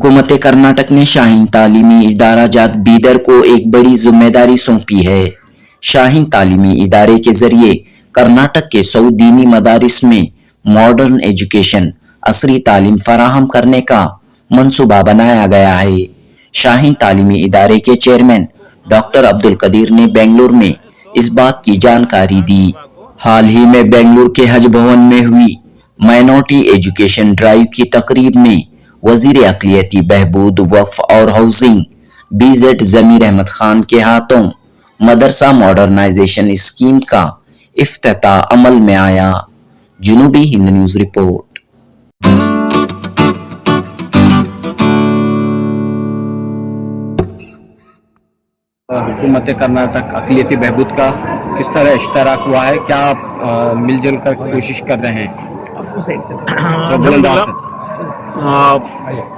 हुकूमत कर्नाटक ने शाहीन तालीमी इदारा जात बीदर को एक बड़ी जिम्मेदारी सौंपी है। शाहीन तालीमी इदारे के जरिए कर्नाटक के 100 दीनी मदारिस में मॉडर्न एजुकेशन असरी तालीम फराहम करने का मंसूबा बनाया गया है। शाहीन तालीमी इदारे के चेयरमैन डॉक्टर अब्दुल कदीर ने बेंगलुरु में इस बात की जानकारी दी। हाल ही में बेंगलुरु के हज भवन में हुई माइनॉरिटी एजुकेशन ड्राइव की तकरीब में वजीर अक़लियती बहबूद वक्फ और हाउसिंग बीजेड जमीर अहमद खान के हाथों मदरसा मॉडर्नाइजेशन स्कीम का इफ्तिताह अमल में आया। जुनूबी हिंद न्यूज रिपोर्ट। हुकूमत कर्नाटक अक़लियती बहबूद का किस तरह इश्तराक हुआ है, क्या आप मिलजुल कर कोशिश कर रहे हैं?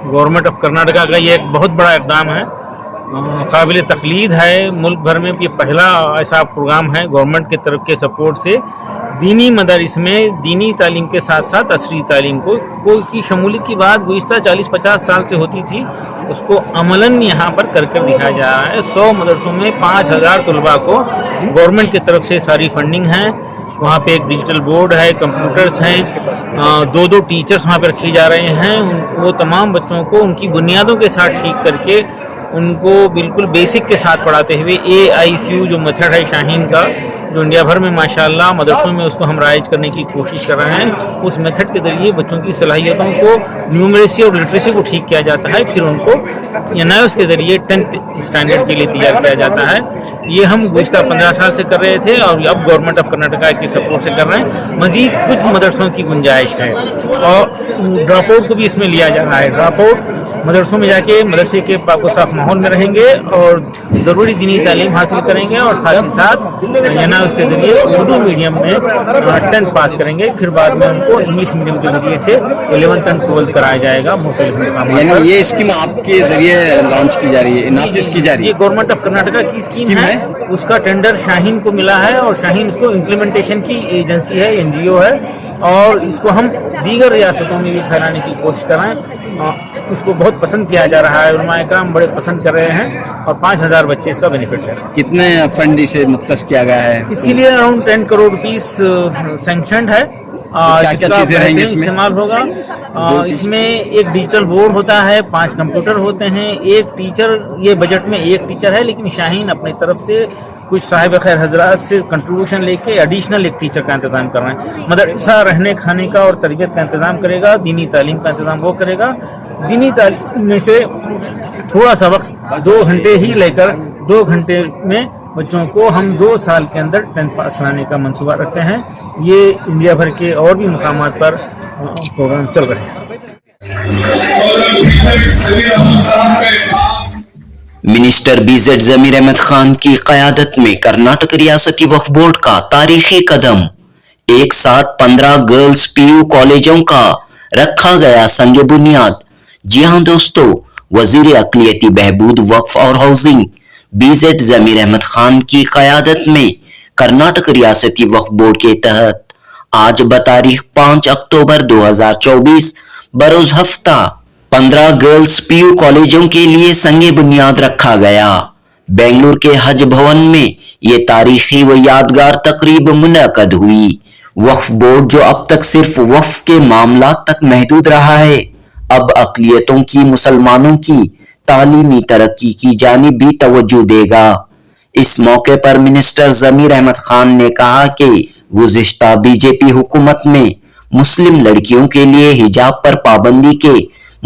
गवर्नमेंट ऑफ कर्नाटका का ये एक बहुत बड़ा इक़दाम है, काबिल तक़लीद है। मुल्क भर में ये पहला ऐसा प्रोग्राम है गवर्नमेंट के तरफ के सपोर्ट से दीनी मदारिस में दीनी तालीम के साथ साथ असरी तालीम की शमूलियत की बात गुज़िश्ता 40-50 साल से होती थी, उसको अमलन यहाँ पर कर दिखाया जा रहा है। 100 मदरसों में 5000 तलबा को गवर्नमेंट की तरफ से सारी फंडिंग है। वहाँ पे एक डिजिटल बोर्ड है, कंप्यूटर्स हैं, 2-2 टीचर्स वहाँ पे रखे जा रहे हैं। वो तमाम बच्चों को उनकी बुनियादों के साथ ठीक करके उनको बिल्कुल बेसिक के साथ पढ़ाते हुए AICU जो मेथड है शाहीन का, जो इंडिया भर में माशाल्लाह मदरसों में उसको हम राइज करने की कोशिश कर रहे हैं, उस मेथड के ज़रिए बच्चों की सलाहियतों को न्यूमरेसी और लिटरेसी को ठीक किया जाता है। फिर उनको NIOS के ज़रिए 10th स्टैंडर्ड के लिए तैयार किया जाता है। ये हम गुज़िश्ता 15 साल से कर रहे थे और अब गवर्नमेंट ऑफ कर्नाटका की सपोर्ट से कर रहे हैं। मज़ीद कुछ मदरसों की गुंजाइश है और ड्रॉप आउट को भी इसमें लिया जा रहा है। ड्रॉप आउट मदरसों में जाके मदरसे के पाक साफ माहौल में रहेंगे और ज़रूरी दीनी तालीम हासिल करेंगे और साथ ही साथ NIOS के ज़रिए उर्दू मीडियम में 10th पास करेंगे। फिर बाद में उनको इंग्लिश मीडियम के ज़रिए से 11th और 12th कराया जाएगा मुख्तलिफ मकामों पर। ये स्कीम आपके ज़रिए लॉन्च की जा रही है, नाफिज की जा रही है? ये गवर्नमेंट ऑफ कर्नाटका की स्कीम है, उसका टेंडर शाहीन को मिला है और शाहीन इसको इम्प्लीमेंटेशन की एजेंसी है, NGO है और इसको हम दीगर रियासतों में भी फैलाने की कोशिश कर रहे हैं। उसको बहुत पसंद किया जा रहा है, उलमाए कराम बड़े पसंद कर रहे हैं और 5000 बच्चे इसका बेनिफिट ले रहे हैं। कितने फंड इसे मुख्तस किया गया है? इसके लिए अराउंड 10 करोड़ रुपीस सैंक्शनड है। क्या चीज़ें रहेंगी इसमें? इस्तेमाल होगा इसमें एक डिजिटल बोर्ड होता है, 5 कंप्यूटर होते हैं, एक टीचर, ये बजट में एक टीचर है, लेकिन शाहीन अपनी तरफ से कुछ साहिब खैर हजरात से कंट्रीब्यूशन लेके एडिशनल एक टीचर का इंतजाम कर रहे हैं। मदरसा रहने खाने का और तरबियत का इंतजाम करेगा, दीनी तालीम का इंतजाम वो करेगा। दीनी तालीम में से थोड़ा सा वक्त 2 घंटे ही लेकर 2 घंटे में बच्चों को हम 2 साल के अंदर 10th पास कराने का मंसूबा रखते हैं। ये इंडिया भर के और भी मुकामात पर प्रोग्राम चल रहे हैं। मिनिस्टर बीजेड जमीर अहमद खान की क़यादत में कर्नाटक रियासती वक्फ बोर्ड का तारीखी कदम। एक साथ 15 गर्ल्स PU कॉलेजों का रखा गया संग बुनियाद। जी हाँ दोस्तों, वजीर अक़लियती बहबूद वक्फ और हाउसिंग बीजेड जमीर अहमद खान की क़यादत में कर्नाटक रियासती वक्फ बोर्ड के तहत आज बतारीख 5 अक्टूबर 2024 बरोज हफ्ता 15 गर्ल्स PU कॉलेजों के लिए संगे बुनियाद रखा गया। बेंगलुरु के हज भवन में ये तारीखी व यादगार तकरीब मुनअक़द हुई। वक्फ बोर्ड जो अब तक सिर्फ वक्फ के मामलात तक महदूद रहा है, अब अक़लियतों की, मुसलमानों की तालीमी तरक्की की जानिब भी तवज्जो देगा। इस मौके पर मिनिस्टर जमीर अहमद खान ने कहा कि गुज़िश्ता BJP हुकूमत में मुस्लिम लड़कियों के लिए हिजाब पर पाबंदी के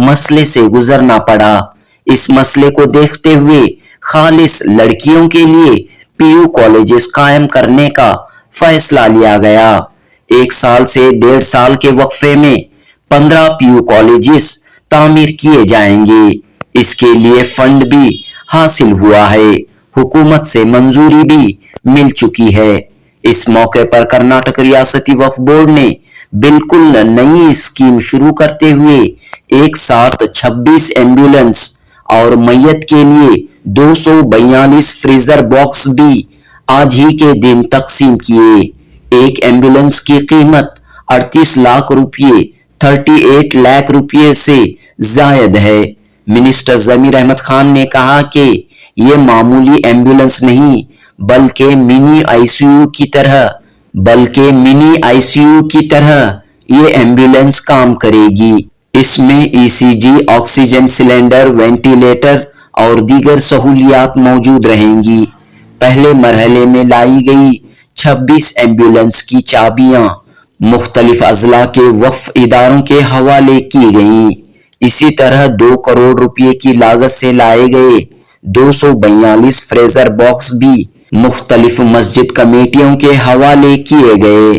मसले से गुजरना पड़ा। इस मसले को देखते हुए खालिस लड़कियों के लिए PU कॉलेजेस कायम करने का फैसला लिया गया। 1 साल से 1.5 साल के वक्फे में 15 PU कॉलेजेस तामीर किए जाएंगे। इसके लिए फंड भी हासिल हुआ है, हुकूमत से मंजूरी भी मिल चुकी है। इस मौके पर कर्नाटक रियासती वक्फ बोर्ड ने बिल्कुल नई स्कीम शुरू करते हुए एक साथ 26 एम्बुलेंस और मैयत के लिए 242 फ्रीजर बॉक्स भी आज ही के दिन तकसीम किए। एक एम्बुलेंस की कीमत 38 लाख रुपये 38 लाख रुपये से जायद है। منسٹر ضمیر احمد خان نے کہا کہ یہ معمولی ایمبولینس نہیں بلکہ منی آئی سی یو کی طرح یہ ایمبولینس کام کرے گی۔ اس میں ای سی جی، آکسیجن سلنڈر، وینٹیلیٹر اور دیگر سہولیات موجود رہیں گی۔ پہلے مرحلے میں لائی گئی 26 ایمبولینس کی چابیاں مختلف اضلاع کے وقف اداروں کے حوالے کی گئیں۔ اسی طرح 2 کروڑ روپے کی لاگت سے لائے گئے 242 فریزر باکس بھی مختلف مسجد کمیٹیوں کے حوالے کیے گئے۔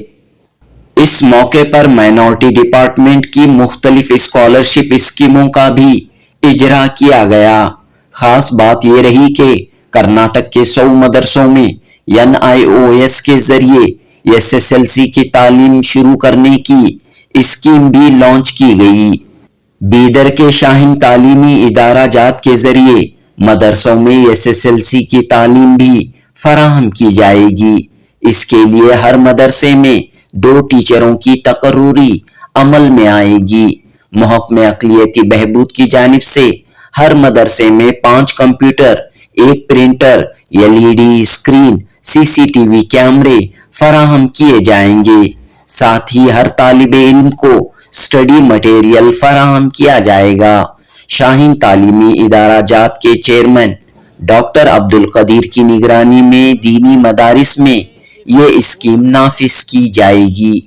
اس موقع پر مائنورٹی ڈپارٹمنٹ کی مختلف اسکالرشپ اسکیموں کا بھی اجرا کیا گیا۔ خاص بات یہ رہی کہ کرناٹک کے 100 مدرسوں میں NIOS کے ذریعے SSLC کی تعلیم شروع کرنے کی اسکیم بھی لانچ کی گئی۔ بیدر کے شاہین تعلیمی ادارہ جات کے ذریعے مدرسوں میں SSLC کی تعلیم بھی فراہم کی جائے گی۔ اس کے لیے ہر مدرسے میں 2 ٹیچروں کی تقرری عمل میں آئے گی۔ محکمہ اقلیتی بہبود کی جانب سے ہر مدرسے میں 5 computer, 1 printer, LED screen, CCTV کیمرے فراہم کیے جائیں گے۔ ساتھ ہی ہر طالب علم کو اسٹڈی مٹیریل فراہم کیا جائے گا۔ شاہین تعلیمی ادارہ جات کے چیئرمین ڈاکٹر عبدالقدیر کی نگرانی میں دینی مدارس میں یہ اسکیم نافذ کی جائے گی۔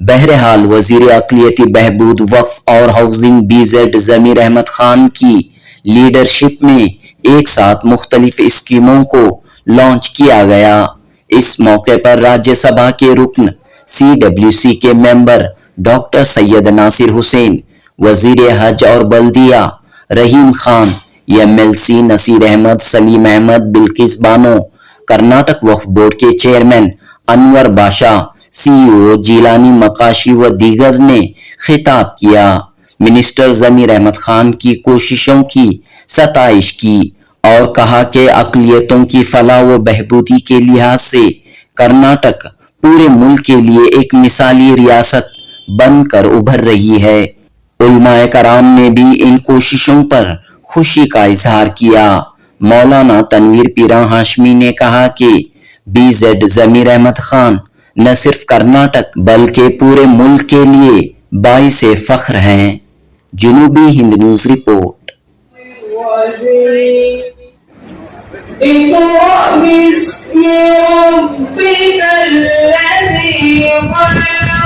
بہرحال وزیر اقلیتی بہبود، وقف اور ہاؤسنگ BZ ضمیر احمد خان کی لیڈرشپ میں ایک ساتھ مختلف اسکیموں کو لانچ کیا گیا۔ اس موقع پر راجیہ سبھا کے رکن CWC کے ممبر ڈاکٹر سید ناصر حسین، وزیر حج اور بلدیہ رحیم خان، MLC نصیر احمد، سلیم احمد، بلقیس بانو، کرناٹک وقف بورڈ کے چیئرمین انور باشا، CEO جیلانی مقاشی و دیگر نے خطاب کیا۔ منسٹر ضمیر احمد خان کی کوششوں کی ستائش کی اور کہا کہ اقلیتوں کی فلاح و بہبودی کے لحاظ سے کرناٹک پورے ملک کے لیے ایک مثالی ریاست بن کر ابھر رہی ہے۔ علماء کرام نے بھی ان کوششوں پر خوشی کا اظہار کیا۔ مولانا تنویر پیرا ہاشمی نے کہا کہ BZ ضمیر احمد خان نہ صرف کرناٹک بلکہ پورے ملک کے لیے باعث فخر ہیں۔ جنوبی ہند نیوز رپورٹ۔ بسم ربك الذي خلق